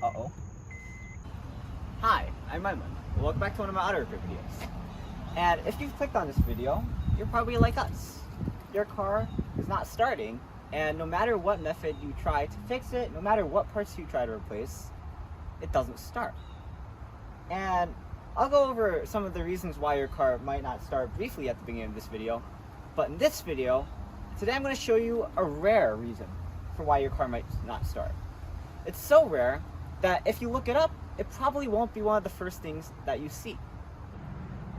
Uh-oh. Hi, I'm Aiman. Welcome back to one of my other repair videos. And if you've clicked on this video, you're probably like us. Your car is not starting, and no matter what method you try to fix it, no matter what parts you try to replace, it doesn't start. And I'll go over some of the reasons why your car might not start briefly at the beginning of this video. But in this video, today I'm going to show you a rare reason for why your car might not start. It's so rare that if you look it up, it probably won't be one of the first things that you see.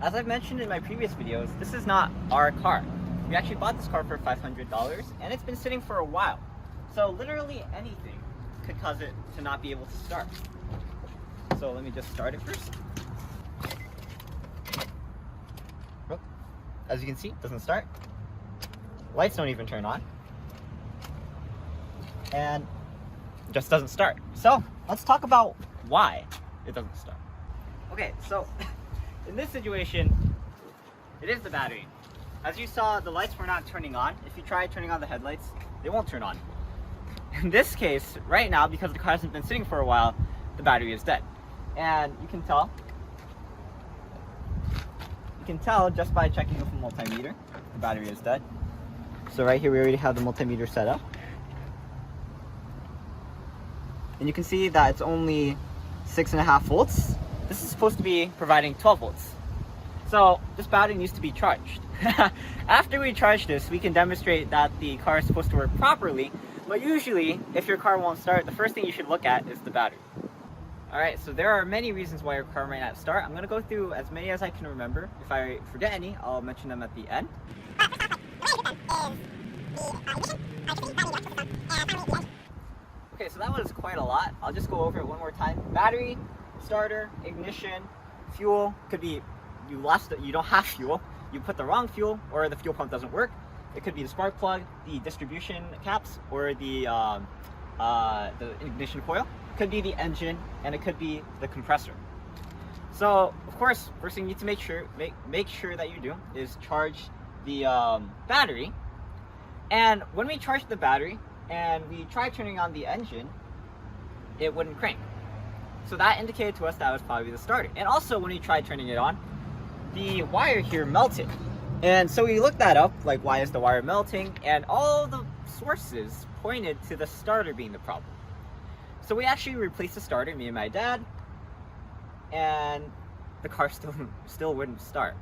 As I've mentioned in my previous videos, this is not our car. We actually bought this car for $500 and it's been sitting for a while. So literally anything could cause it to not be able to start. So let me just start it first. Oh, as you can see, it doesn't start. Lights don't even turn on. And it just doesn't start. So let's talk about why it doesn't start. Okay, so in this situation, it is the battery. As you saw, the lights were not turning on. If you try turning on the headlights, they won't turn on. In this case, right now, because the car hasn't been sitting for a while, the battery is dead. And you can tell just by checking with a multimeter, the battery is dead. So right here, we already have the multimeter set up. And you can see that it's only 6.5 volts. This is supposed to be providing 12 volts. So this battery needs to be charged. After we charge this, we can demonstrate that the car is supposed to work properly. But usually, if your car won't start, the first thing you should look at is the battery. Alright, so there are many reasons why your car might not start. I'm going to go through as many as I can remember. If I forget any, I'll mention them at the end. Okay, so that was quite a lot. I'll just go over it one more time. Battery, starter, ignition, fuel. Could be you don't have fuel. You put the wrong fuel, or the fuel pump doesn't work. It could be the spark plug, the distribution caps, or the ignition coil. It could be the engine, and it could be the compressor. So, of course, first thing you need to make sure that you do is charge the battery. And when we charge the battery and we try turning on the engine, it wouldn't crank. So that indicated to us that was probably the starter. And also, when we tried turning it on, the wire here melted. And so we looked that up, like, why is the wire melting? And all the sources pointed to the starter being the problem. So we actually replaced the starter, me and my dad, and the car still wouldn't start.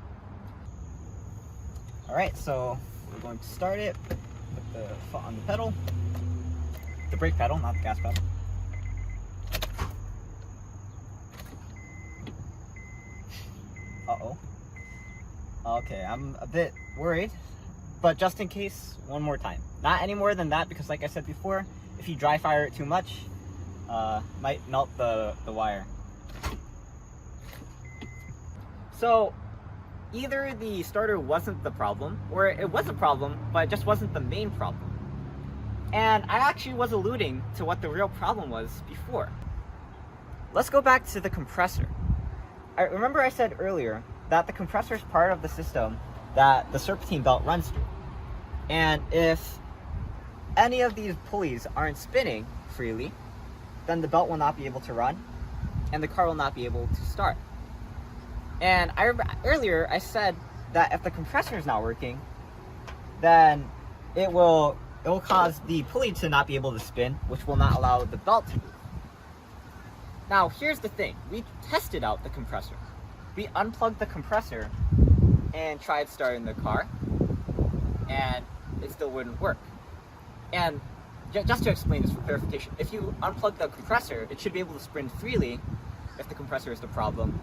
Alright, so we're going to start it. Put the foot on the pedal. The brake pedal, not the gas pedal. Uh-oh. Okay, I'm a bit worried, but just in case, one more time. Not any more than that, because like I said before, if you dry fire it too much, might melt the wire. So either the starter wasn't the problem, or it was a problem, but it just wasn't the main problem. And I actually was alluding to what the real problem was before. Let's go back to the compressor. I remember I said earlier that the compressor is part of the system that the serpentine belt runs through. And if any of these pulleys aren't spinning freely, then the belt will not be able to run, and the car will not be able to start. And earlier I said that if the compressor is not working, then it will cause the pulley to not be able to spin, which will not allow the belt to move. Now, here's the thing. We tested out the compressor. We unplugged the compressor and tried starting the car, and it still wouldn't work. And just to explain this for clarification, if you unplug the compressor, it should be able to spin freely if the compressor is the problem,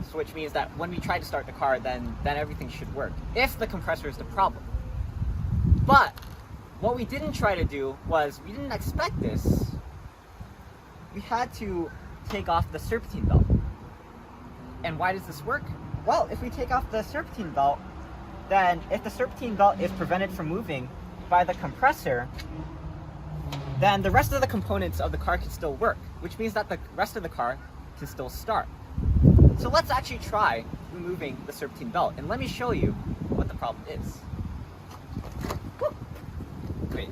so which means that when we try to start the car, then everything should work, if the compressor is the problem. But what we didn't try to do was, we didn't expect this. We had to take off the serpentine belt. And why does this work? Well, if we take off the serpentine belt, then if the serpentine belt is prevented from moving by the compressor, then the rest of the components of the car can still work, which means that the rest of the car can still start. So let's actually try removing the serpentine belt, and let me show you what the problem is. Woo! Wait.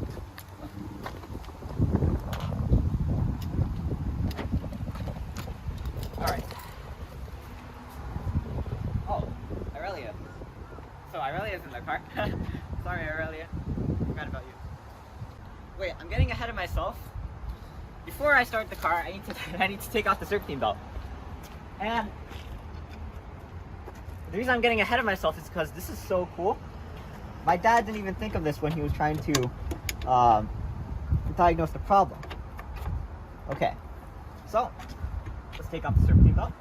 wait, I'm getting ahead of myself. Before I start the car, I need to take off the serpentine belt. And the reason I'm getting ahead of myself is because this is so cool. My dad didn't even think of this when he was trying to diagnose the problem. Okay, so let's take off the serpentine belt.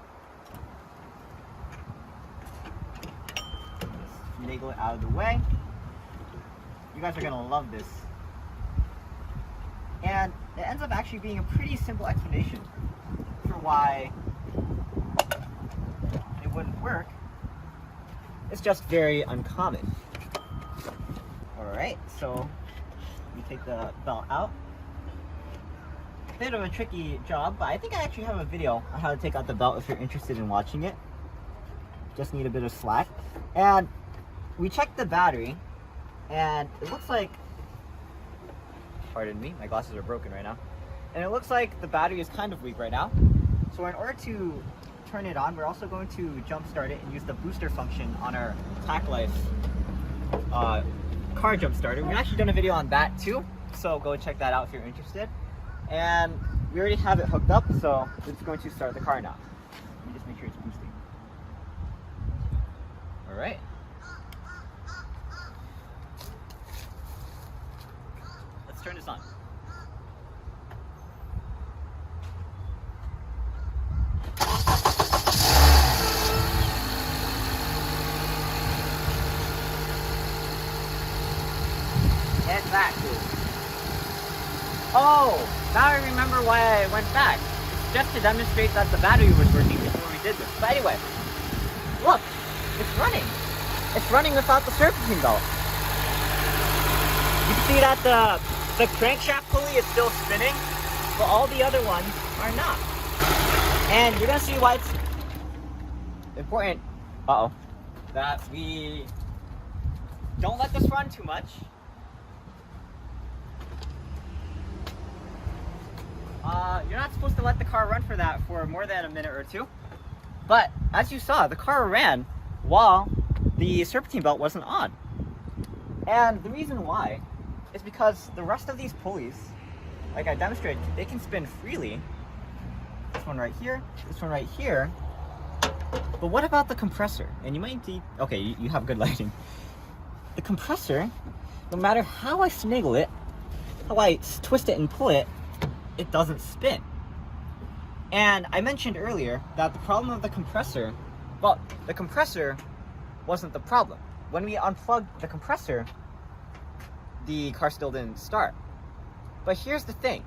Just finagle it out of the way. You guys are gonna love this. And it ends up actually being a pretty simple explanation for why it wouldn't work. It's just very uncommon. Alright, so we take the belt out. Bit of a tricky job, but I think I actually have a video on how to take out the belt if you're interested in watching it. Just need a bit of slack. And we checked the battery, and it looks like, pardon me, my glasses are broken right now. And it looks like the battery is kind of weak right now. So in order to turn it on, we're also going to jump start it and use the booster function on our Tac Life car jump starter. We've actually done a video on that too, so go check that out if you're interested. And we already have it hooked up, so it's going to start the car now. Let me just make sure it's boosting. Alright. Let's turn this on. And back. Oh, now I remember why I went back. It's just to demonstrate that the battery was working before we did this. But anyway, look, it's running. It's running without the serpentine belt. You can see that the crankshaft pulley is still spinning, but all the other ones are not. And you're gonna see why it's important, that we don't let this run too much. You're not supposed to let the car run for more than a minute or two. But as you saw, the car ran while the serpentine belt wasn't on. And the reason why is because the rest of these pulleys, like I demonstrated, they can spin freely. This one right here, this one right here. But what about the compressor? And you might need, okay, you have good lighting. The compressor, no matter how I finagle it, how I twist it and pull it, it doesn't spin. And I mentioned earlier that the problem of the compressor, well, the compressor wasn't the problem. When we unplugged the compressor, the car still didn't start. But here's the thing.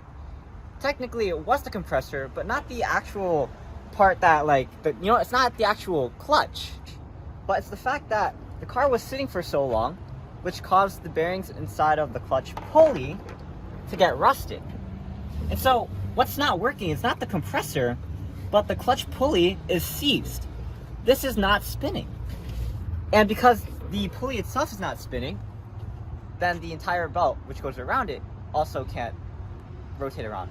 Technically it was the compressor, but not the actual part that it's not the actual clutch. But it's the fact that the car was sitting for so long, which caused the bearings inside of the clutch pulley to get rusted. And so what's not working is not the compressor, but the clutch pulley is seized. This is not spinning. And because the pulley itself is not spinning, then the entire belt, which goes around it, also can't rotate around.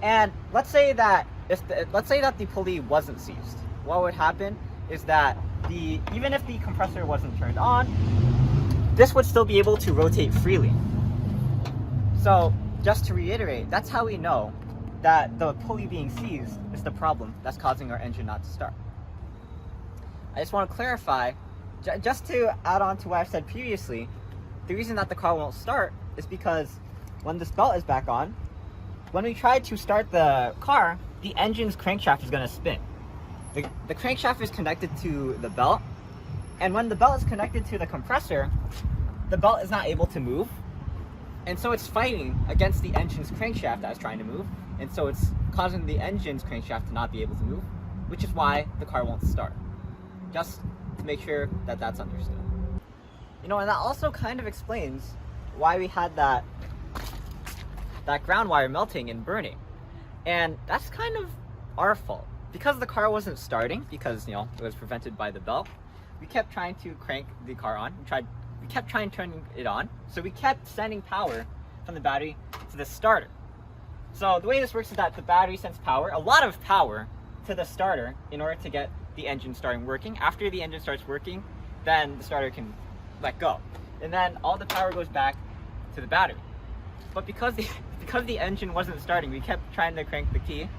And let's say that the pulley wasn't seized. What would happen is that even if the compressor wasn't turned on, this would still be able to rotate freely. So just to reiterate, that's how we know that the pulley being seized is the problem that's causing our engine not to start. I just want to clarify, just to add on to what I've said previously, the reason that the car won't start is because when this belt is back on, when we try to start the car, the engine's crankshaft is going to spin. The crankshaft is connected to the belt, and when the belt is connected to the compressor, the belt is not able to move. And so it's fighting against the engine's crankshaft that is trying to move, and so it's causing the engine's crankshaft to not be able to move, which is why the car won't start. Just to make sure that that's understood. And that also kind of explains why we had that ground wire melting and burning. And that's kind of our fault. Because the car wasn't starting, because it was prevented by the belt, we kept trying to crank the car on. We kept trying turning it on, so we kept sending power from the battery to the starter. So the way this works is that the battery sends power, a lot of power, to the starter in order to get the engine starting working. After the engine starts working, then the starter can let go. And then all the power goes back to the battery. But because the engine wasn't starting, we kept trying to crank the key,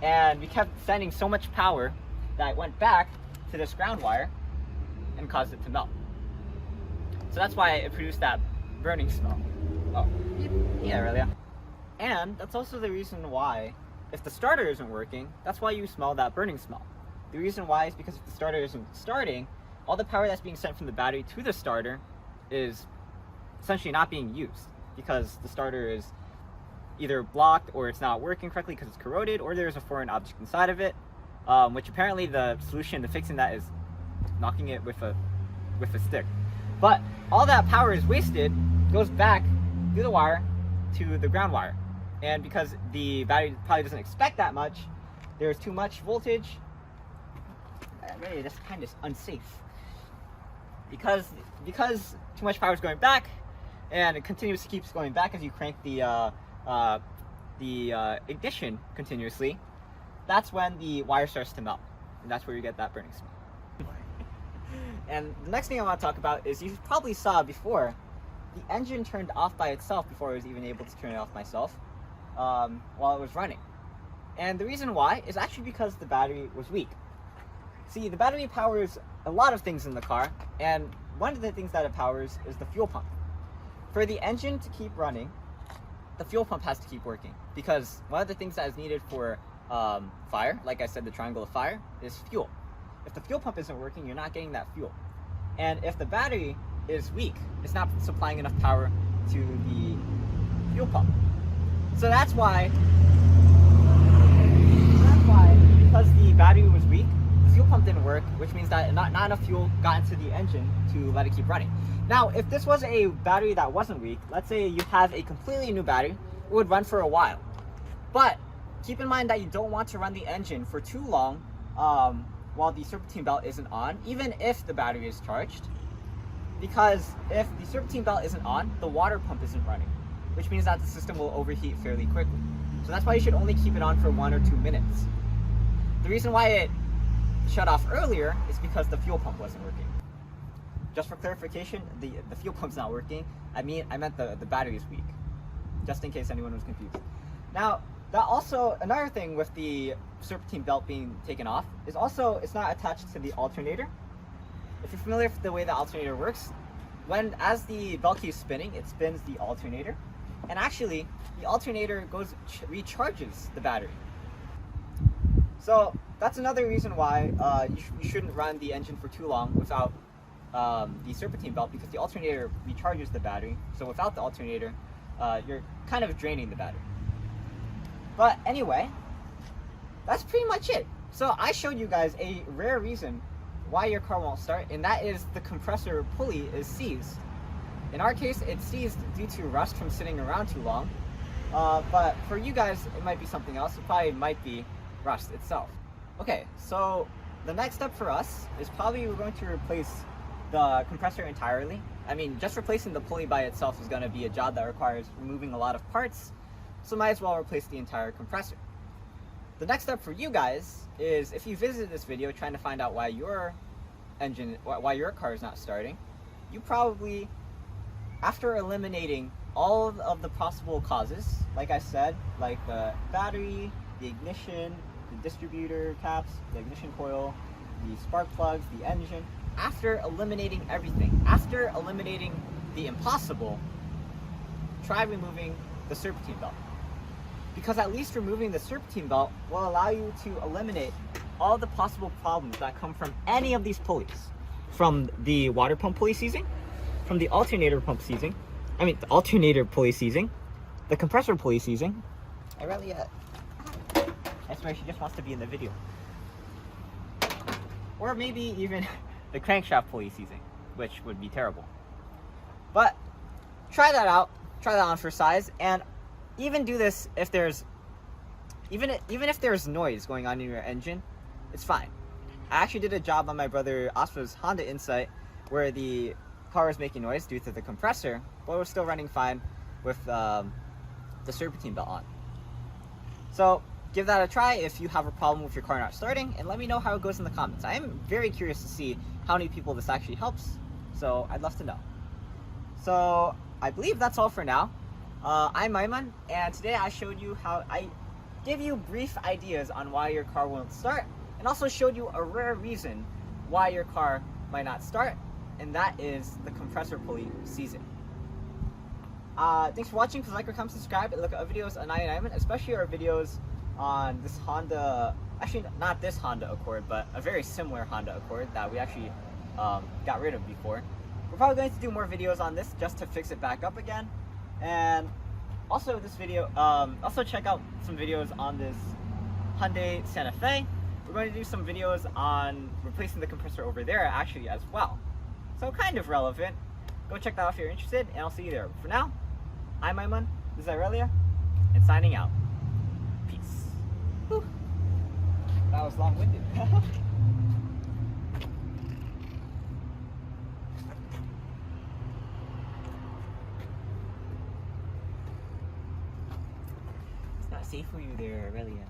and we kept sending so much power that it went back to this ground wire and caused it to melt. So that's why it produced that burning smell. Oh, yeah, really. And that's also the reason why, if the starter isn't working, that's why you smell that burning smell. The reason why is because if the starter isn't starting, all the power that's being sent from the battery to the starter is essentially not being used, because the starter is either blocked or it's not working correctly because it's corroded, or there's a foreign object inside of it, which apparently the solution to fixing that is knocking it with a stick. But all that power is wasted, goes back through the wire to the ground wire. And because the battery probably doesn't expect that much, there's too much voltage. Really, that's kind of unsafe. Because too much power is going back, and it continuously keeps going back as you crank the ignition continuously, that's when the wire starts to melt, and that's where you get that burning smell. And the next thing I want to talk about is, you probably saw before, the engine turned off by itself before I was even able to turn it off myself while it was running. And the reason why is actually because the battery was weak. See, the battery powers a lot of things in the car, and one of the things that it powers is the fuel pump. For the engine to keep running, the fuel pump has to keep working, because one of the things that is needed for fire, like I said, the triangle of fire, is fuel. If the fuel pump isn't working, you're not getting that fuel. And if the battery is weak, it's not supplying enough power to the fuel pump. So that's why, because the battery was weak, the fuel pump didn't work, which means that not enough fuel got into the engine to let it keep running. Now, if this was a battery that wasn't weak, let's say you have a completely new battery, it would run for a while. But keep in mind that you don't want to run the engine for too long while the serpentine belt isn't on, even if the battery is charged. Because if the serpentine belt isn't on, the water pump isn't running, which means that the system will overheat fairly quickly. So that's why you should only keep it on for 1 or 2 minutes. The reason why it shut off earlier is because the fuel pump wasn't working. Just for clarification, the fuel pump's not working. I meant the battery is weak, just in case anyone was confused. Now, that also, another thing with the serpentine belt being taken off is also, it's not attached to the alternator. If you're familiar with the way the alternator works, as the belt keeps spinning, it spins the alternator, and actually the alternator recharges the battery. So that's another reason why you shouldn't run the engine for too long without the serpentine belt, because the alternator recharges the battery. So without the alternator, you're kind of draining the battery. But anyway, that's pretty much it. So I showed you guys a rare reason why your car won't start, and that is the compressor pulley is seized. In our case, it's seized due to rust from sitting around too long. But for you guys, it might be something else. It probably might be rust itself. Okay, so the next step for us is probably we're going to replace the compressor entirely. I mean, just replacing the pulley by itself is going to be a job that requires removing a lot of parts, so might as well replace the entire compressor. The next step for you guys is, if you visited this video trying to find out why your car is not starting, you probably, after eliminating all of the possible causes, like I said, like the battery, the ignition, the distributor caps, the ignition coil, the spark plugs, the engine, after eliminating everything, after eliminating the impossible, try removing the serpentine belt. Because at least removing the serpentine belt will allow you to eliminate all the possible problems that come from any of these pulleys. From the water pump pulley seizing, from the alternator pulley seizing, the compressor pulley seizing. I swear she just wants to be in the video. Or maybe even the crankshaft pulley seizing, which would be terrible. But try that out. Try that on for size, and even do this if there's even if there's noise going on in your engine, it's fine. I actually did a job on my brother Aspa's Honda Insight where the car was making noise due to the compressor, but it was still running fine with the serpentine belt on. So give that a try if you have a problem with your car not starting, and let me know how it goes in the comments. I am very curious to see how many people this actually helps, so I'd love to know. So I believe that's all for now. I'm Aiman, and today I showed you how I gave you brief ideas on why your car won't start, and also showed you a rare reason why your car might not start, and that is the compressor pulley seizing. Thanks for watching. Please like or comment, subscribe, and look at our videos on INJECTORS, especially our videos on this Honda, actually not this Honda Accord, but a very similar Honda Accord that we actually got rid of before. We're probably going to do more videos on this just to fix it back up again. And also this video, also check out some videos on this Hyundai Santa Fe. We're going to do some videos on replacing the compressor over there actually as well. So kind of relevant. Go check that out if you're interested, and I'll see you there. For now, I'm Aiman, this is Aurelia, and signing out. Peace. Whew. That was long-winded. It's not safe for you there, Aurelia.